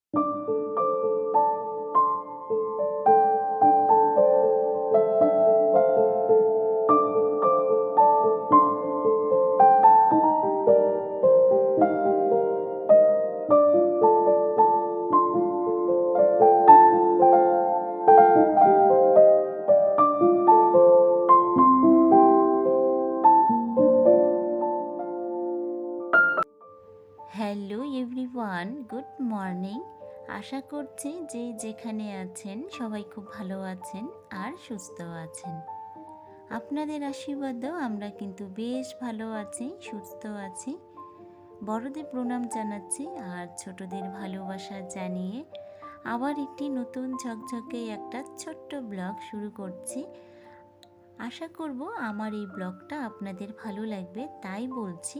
Hello everyone, good morning. আশা করছি যে যেখানে আছেন সবাই খুব ভালো আছেন আর সুস্থ আছেন। আপনাদের আশীর্বাদেও আমরা কিন্তু বেশ ভালো আছি, সুস্থ আছি। বড়দের প্রণাম জানাচ্ছি আর ছোটদের ভালোবাসা জানিয়ে আবার একটি নতুন ঝকঝকে একটা ছোট্ট ব্লগ শুরু করছি। আশা করব আমার এই ব্লগটা আপনাদের ভালো লাগবে, তাই বলছি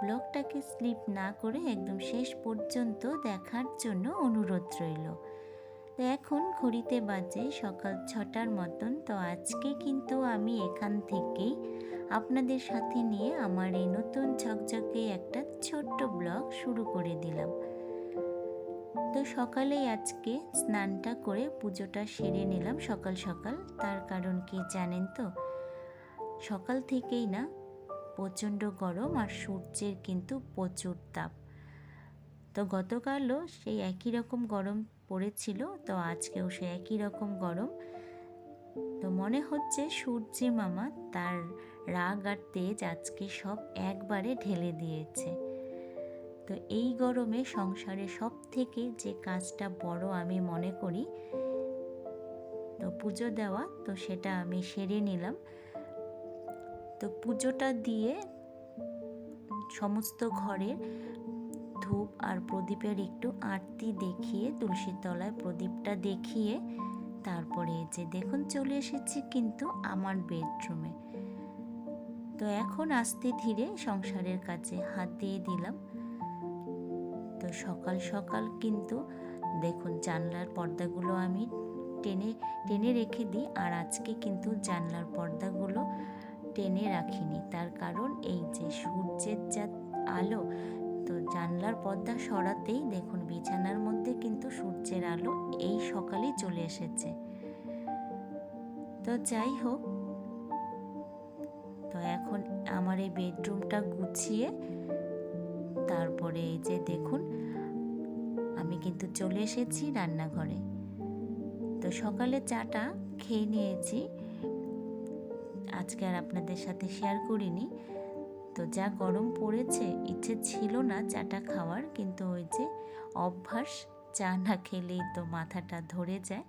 ব্লগটাকে স্লিপ না করে একদম শেষ পর্যন্ত দেখার জন্য অনুরোধ রইল। তো এখন ঘড়িতে বাজে সকাল 6টার মতন। তো আজকে কিন্তু আমি এখান থেকেই আপনাদের সাথে নিয়ে আমার এই নতুন ঝকঝকে একটা ছোট্ট ব্লগ শুরু করে দিলাম। তো সকালেই আজকে স্নানটা করে পুজোটা সেরে নিলাম সকাল সকাল। তার কারণ কি জানেন তো, সকাল থেকেই না প্রচণ্ড গরম আর সূর্যের কিন্তু প্রচুর তাপ। তো গতকালও সেই একই রকম গরম পড়েছিল, তো আজকেও সেই একই রকম গরম। তো মনে হচ্ছে সূর্য মামা তার রাগ আর তেজ আজকে সব একবারে ঢেলে দিয়েছে। তো এই গরমে সংসারে সব থেকে যে কাজটা বড় আমি মনে করি তো পুজো দেওয়া, তো সেটা আমি সেরে নিলাম। তো পুজোটা দিয়ে সমস্ত ঘরের ধূপ আর প্রদীপের একটু আরতি দেখিয়ে তুলসীর তলায় প্রদীপটা দেখিয়ে তারপরে যে দেখুন চলে এসেছি কিন্তু আমার বেডরুমে। তো এখন আস্তে ধীরে সংসারের কাজে হাত দিয়ে দিলাম। তো সকাল সকাল কিন্তু দেখুন জানলার পর্দাগুলো আমি টেনে টেনে রেখে দিই, আর আজকে কিন্তু জানলার পর্দাগুলো টেনে রাখিনি। তার কারণ এই যে সূর্যের যা আলো, তো জানলার পর্দা সরাতেই দেখুন বিছানার মধ্যে কিন্তু সূর্যের আলো এই সকালেই চলে এসেছে। তো যাই হোক, তো এখন আমার এই বেডরুমটা গুছিয়ে তারপরে এই যে দেখুন আমি কিন্তু চলে এসেছি রান্নাঘরে। তো সকালে চাটা খেয়ে নিয়েছি, আজকে আর আপনাদের সাথে শেয়ার করিনি। তো যা গরম পড়েছে ইচ্ছে ছিল না চাটা খাওয়ার, কিন্তু ওই যে অভ্যাস, চা না খেলেই তো মাথাটা ধরে যায়,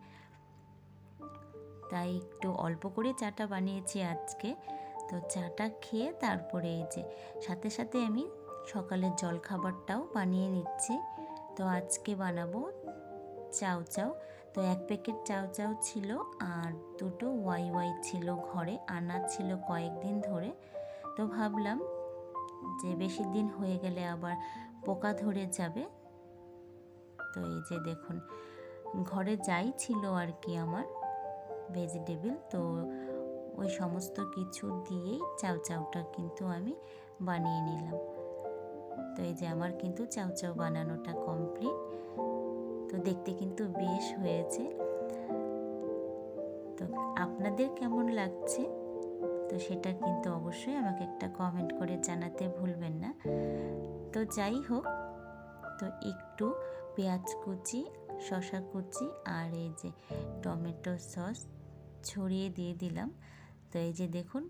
তাই একটু অল্প করে চাটা বানিয়েছি আজকে। তো চাটা খেয়ে তারপরে এই যে সাথে সাথে আমি সকালের জলখাবারটাও বানিয়ে নিচ্ছি। তো আজকে বানাবো চাউ চাউ। তো 1 প্যাকেট চাউ চাউ ছিল আর 2টো ওয়াই ওয়াই ছিল, ঘরে আনা ছিল কয়েকদিন ধরে। তো ভাবলাম যে বেশি দিন হয়ে গেলে আবার পোকা ধরে যাবে। তো এই যে দেখুন ঘরে যাই ছিল আর কি আমার ভেজিটেবল, তো ওই সমস্ত কিছু দিয়েই চাউ চাউটা কিন্তু আমি বানিয়ে নিলাম। তো এই যে আমার কিন্তু চাউ চাউ বানানোটা কমপ্লিট। তো দেখতে কিন্তু বেশ হয়েছে। তো আপনাদের কেমন লাগছে তো সেটা কিন্তু অবশ্যই আমাকে একটা কমেন্ট করে জানাতে ভুলবেন না। তো যাই হোক, তো একটু পেঁয়াজ কুচি, শসা কুচি আর এই যে টমেটো সস ছড়িয়ে দিয়ে দিলাম। তো এই যে দেখুন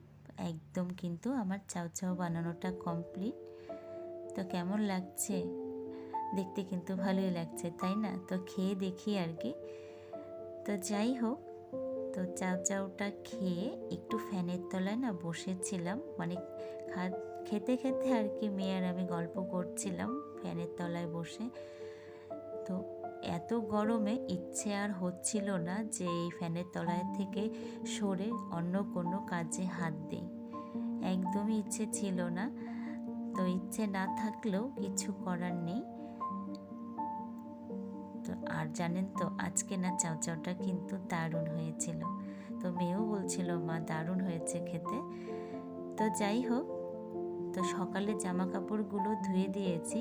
একদম কিন্তু আমার চাউ চাউ বানানোটা কমপ্লিট। তো কেমন লাগছে? দেখতে কিন্তু ভালোই লাগছে, তাই না? তো খেয়ে দেখি আর কি। তো যাই হোক, তো চাউ চাউটা খেয়ে একটু ফ্যানের তলায় না বসেছিলাম, মানে খেতে খেতে আর কি মেয়ে আর আমি গল্প করছিলাম ফ্যানের তলায় বসে। তো এত গরমে ইচ্ছে আর হচ্ছিল না যে এই ফ্যানের তলায় থেকে সরে অন্য কোনো কাজে হাত দিই, একদমই ইচ্ছে ছিল না। তো ইচ্ছে না থাকলেও কিছু করার নেই। তো আর জানেন তো আজকে না চাউ চাউটা কিন্তু দারুণ হয়েছিল। তো মেয়েও বলছিল মা দারুণ হয়েছে খেতে। তো যাই হোক, তো সকালে জামা কাপড়গুলো ধুয়ে দিয়েছি।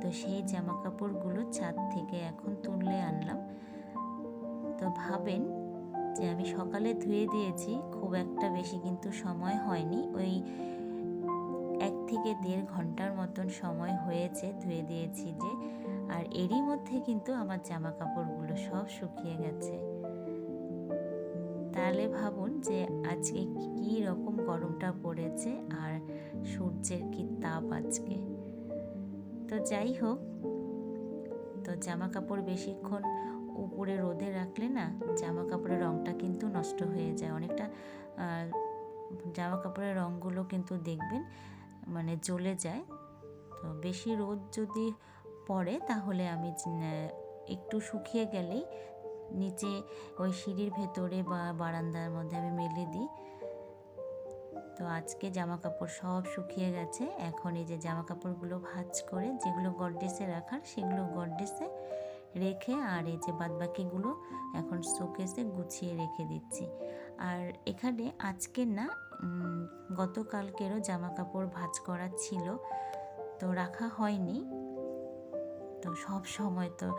তো সেই জামা কাপড়গুলো ছাদ থেকে এখন তো ভাবেন যে আমি সকালে ধুয়ে দিয়েছি, খুব একটা বেশি কিন্তু সময় হয়নি, ওই 1 থেকে 1.5 ঘন্টার মতন সময় হয়েছে ধুয়ে দিয়েছি যে। আর এরই মধ্যে কিন্তু আমার জামা কাপড়গুলো সব শুকিয়ে গেছে। তাহলে ভাবুন যে আজকে কী রকম গরমটা পড়েছে আর সূর্যের কী তাপ আজকে। তো যাই হোক, তো জামা কাপড় বেশিক্ষণ উপরে রোদে রাখলে না জামা কাপড়ের রঙটা কিন্তু নষ্ট হয়ে যায় অনেকটা। জামা কাপড়ের রঙগুলো কিন্তু দেখবেন মানে জ্বলে যায়। তো বেশি রোদ যদি পড়ে তাহলে আমি একটু শুকিয়ে গেলেই নিচে ওই সিঁড়ির ভেতরে বা বারান্দার মধ্যে আমি মেলে দিই। তো আজকে জামা কাপড় সব শুকিয়ে গেছে। এখন এই যে জামা কাপড়গুলো ভাঁজ করে যেগুলো গডরেজে রাখার সেগুলো গডরেজে রেখে, আর এই যে বাদবাকিগুলো এখন শোকেসে গুছিয়ে রেখে দিচ্ছি। আর এখানে আজকের না গতকালকেরও জামা কাপড় ভাঁজ করা ছিল, তো রাখা হয়নি। তো সব সময় তো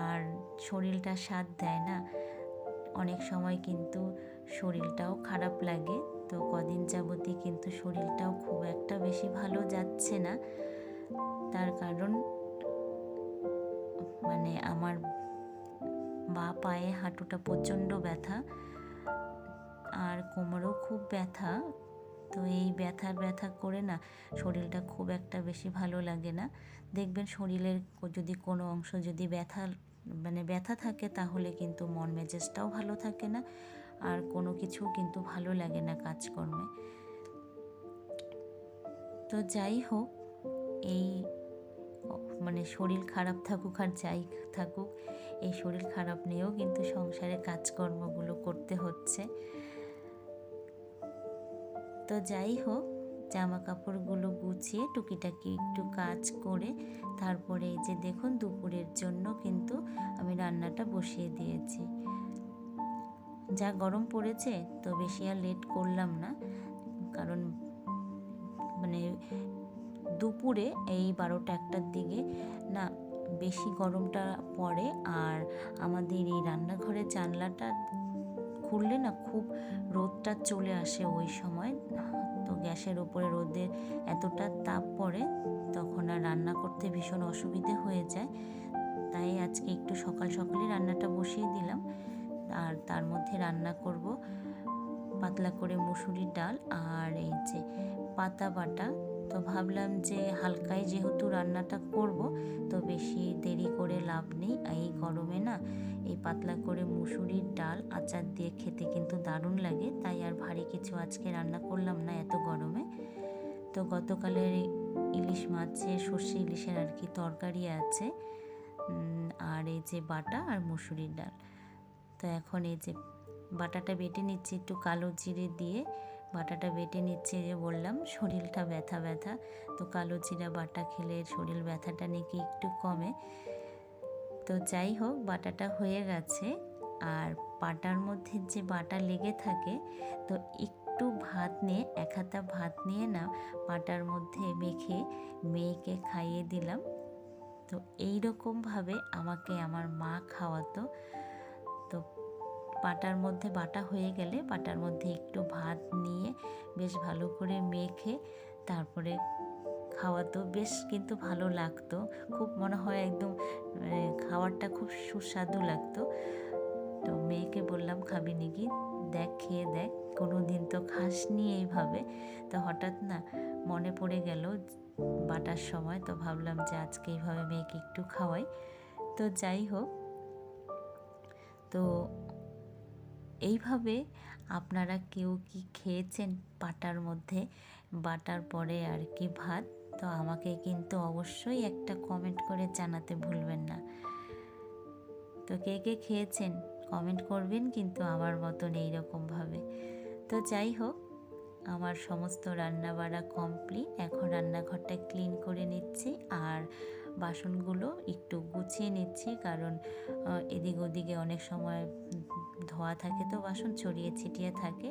আর শরীরটা সাথ দেয় না, অনেক সময় কিন্তু শরীরটাও খারাপ লাগে। তো কদিন যাবতই কিন্তু শরীরটাও খুব একটা বেশি ভালো যাচ্ছে না। তার কারণ মানে আমার বা পায়ে হাঁটুটা প্রচণ্ড ব্যথা আর কোমরেও খুব ব্যথা। তো এই ব্যথা করে না শরীরটা খুব একটা বেশি ভালো লাগে না। দেখবেন শরীরের যদি কোনো অংশ যদি ব্যথা থাকে তাহলে কিন্তু মন মেজাজটাও ভালো থাকে না, আর কোনো কিছু কিন্তু ভালো লাগে না কাজকর্মে। তো যাই হোক, এই শরীর খারাপ থাকুক আর যাই থাকুক, এই শরীর খারাপ নিয়েও কিন্তু সংসারে কাজকর্মগুলো করতে হচ্ছে। তো যাই হোক, জামা কাপড়গুলো গুছিয়ে টুকিটাকি একটু কাজ করে তারপরে এই যে দেখুন দুপুরের জন্য কিন্তু আমি রান্নাটা বসিয়ে দিয়েছি। যা গরম পড়েছে তো বেশি আর লেট করলাম না, কারণ দুপুরে এই 12টা-1টার দিকে না বেশি গরমটা পড়ে। আর আমাদের এই রান্নাঘরের জানলাটা খুললে না খুব রোদটা চলে আসে ওই সময়। তো গ্যাসের ওপরে রোদের এতটা তাপ পড়ে তখন আর রান্না করতে ভীষণ অসুবিধে হয়ে যায়। তাই আজকে একটু সকাল সকালই রান্নাটা বসিয়ে দিলাম। আর তার মধ্যে রান্না করব পাতলা করে মুসুরির ডাল আর এই যে পাতা বাটা। তো ভাবলাম যে হালকায় যেহেতু রান্নাটা করব তো বেশি দেরি করে লাভ নেই। এই গরমে না এই পাতলা করে মুসুরির ডাল আচার দিয়ে খেতে কিন্তু দারুণ লাগে, তাই আর ভারী কিছু আজকে রান্না করলাম না এত গরমে। তো গতকালের ইলিশ মাছের সর্ষে ইলিশের আর কি তরকারি আছে, আর এই যে বাটা আর মুসুরির ডাল। তো এখন এই যে বাটাটা বেটে নিচ্ছি একটু কালো জিরে দিয়ে, বাটাটা বেটে নিচ্ছে। যে বললাম শরীরটা ব্যথা, তো কালো জিরা বাটা খেলে শরীর ব্যথাটা নাকি একটু কমে। তো যাই হোক, বাটাটা হয়ে গেছে। আর পাটার মধ্যে যে বাটা লেগে থাকে তো একটু ভাত নিয়ে, 1 হাতা ভাত নিয়ে না পাটার মধ্যে মেখে মেয়েকে খাইয়ে দিলাম। তো এইরকমভাবে আমাকে আমার মা খাওয়াতো। তো পাটার মধ্যে বাটা হয়ে গেলে পাটার মধ্যে একটু ভাত নিয়ে বেশ ভালো করে মেখে তারপরে খাওয়াতো, বেশ কিন্তু ভালো লাগতো। খুব মনে হয় একদম খাবারটা খুব সুস্বাদু লাগতো। তো মেয়েকে বললাম খাবি নাকি, দেখ খেয়ে দেখ, কোনো দিন তো খাসনি এইভাবে। তো হঠাৎ না মনে পড়ে গেল বাটার সময়, তো ভাবলাম যে আজকে এইভাবে মেয়েকে একটু খাওয়াই। তো যাই হোক, তো এইভাবে আপনারা কেউ কি খেয়েছেন পাটার মধ্যে বাটার পরে আর কি ভাত? তো আমাকে কিন্তু অবশ্যই একটা কমেন্ট করে জানাতে ভুলবেন না। তো কে কে খেয়েছেন কমেন্ট করবেন কিন্তু আমার মতন এইরকমভাবে। তো যাই হোক, আমার সমস্ত রান্নাবাড়া কমপ্লিট। এখন রান্নাঘরটা ক্লিন করে নিচ্ছি আর বাসনগুলো একটু গুছিয়ে নিচ্ছি, কারণ এদিক ওদিকে অনেক সময় ধোয়া থাকে তো বাসন ছড়িয়ে ছিটিয়ে থাকে।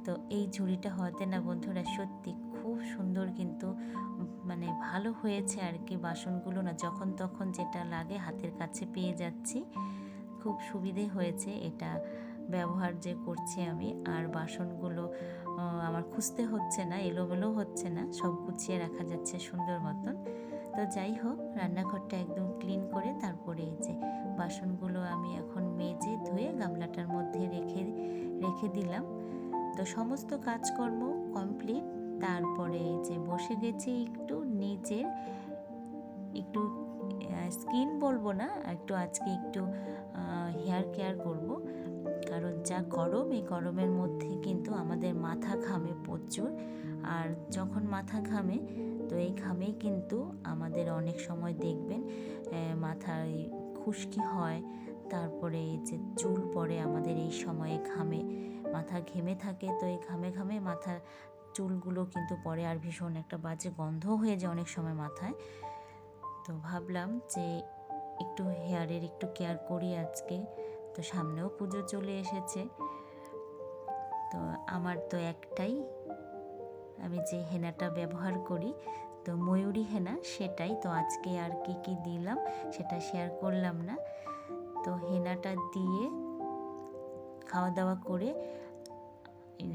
তো এই ঝুড়িটা হওয়াতে না বন্ধুরা সত্যি খুব সুন্দর, কিন্তু ভালো হয়েছে আর কি। বাসনগুলো না যখন তখন যেটা লাগে হাতের কাছে পেয়ে যাচ্ছি। খুব সুবিধে হয়েছে এটা ব্যবহার যে করছি আমি। আর বাসনগুলো আমার খুঁজতে হচ্ছে না, এলোমেলো হচ্ছে না, সব গুছিয়ে রাখা যাচ্ছে সুন্দর মতন। তো যাই হোক, রান্নাঘরটা একদম ক্লিন করে তারপরে এই যে বাসনগুলো আমি এখন মেজে ধুয়ে গামলাটার মধ্যে রেখে দিলাম। তো সমস্ত কাজকর্ম কমপ্লিট। তারপরে এই যে বসে গেছি নিজের একটু স্কিন বলবো না, আজকে একটু হেয়ার কেয়ার করব। কারণ যা গরম, এই গরমের মধ্যে কিন্তু আমাদের মাথা ঘামে প্রচুর। আর যখন মাথা ঘামে, তো এই ঘামেই কিন্তু আমাদের অনেক সময় দেখবেন মাথায় খুশকি হয়, তারপরে এই যে চুল পড়ে আমাদের এই সময়ে ঘামে, মাথা ঘেমে থাকে। তো এই ঘামে ঘামে মাথার চুলগুলো কিন্তু পড়ে, আর ভীষণ একটা বাজে গন্ধ হয়ে যায় অনেক সময় মাথায়। তো ভাবলাম যে একটু হেয়ারের একটু কেয়ার করি আজকে। তো সামনেও পুজো চলে এসেছে। তো আমার তো একটাই, আমি যে হেনাটা ব্যবহার করি তো ময়ূরী হেনা, সেটাই। তো আজকে আর কি দিলাম সেটা শেয়ার করলাম না। তো হেনাটা দিয়ে খাওয়া দাওয়া করে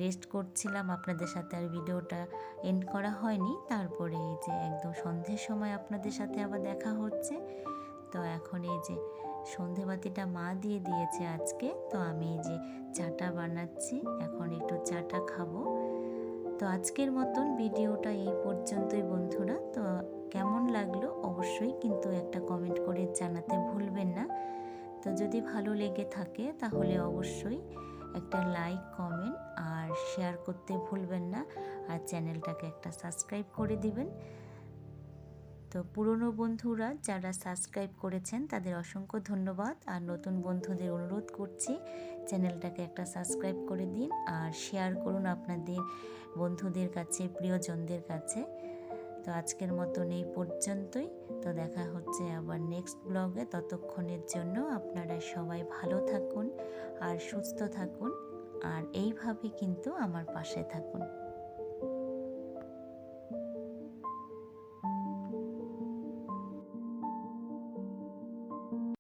রেস্ট করছিলাম, আপনাদের সাথে আর ভিডিওটা এন্ড করা হয়নি। তারপরে এই যে একদম সন্ধ্যের সময় আপনাদের সাথে আবার দেখা হচ্ছে। তো এখন এই যে সন্ধেবাতিটা মা দিয়ে দিয়েছে আজকে। তো আমি এই যে চাটা বানাচ্ছি, এখন একটু চাটা খাবো। তো আজকের মতন ভিডিওটা এই পর্যন্তই বন্ধুরা। তো কেমন লাগলো অবশ্যই কিন্তু একটা কমেন্ট করে জানাতে ভুলবেন না। তো যদি ভালো লেগে থাকে তাহলে অবশ্যই একটা লাইক, কমেন্ট আর শেয়ার করতে ভুলবেন না। আর চ্যানেলটাকে একটা সাবস্ক্রাইব করে দিবেন। তো পুরনো বন্ধুরা যারা সাবস্ক্রাইব করেছেন তাদের অসংখ্য ধন্যবাদ। আর নতুন বন্ধুদের অনুরোধ করছি চ্যানেলটাকে একটা সাবস্ক্রাইব করে দিন আর শেয়ার করুন আপনাদের বন্ধুদের কাছে, প্রিয়জনদের কাছে। তো আজকের মতন এই পর্যন্তই। তো দেখা হচ্ছে আবার নেক্সট ব্লগে। ততক্ষণের জন্য আপনারা সবাই ভালো থাকুন আর সুস্থ থাকুন, আর এইভাবে কিন্তু আমার পাশে থাকুন।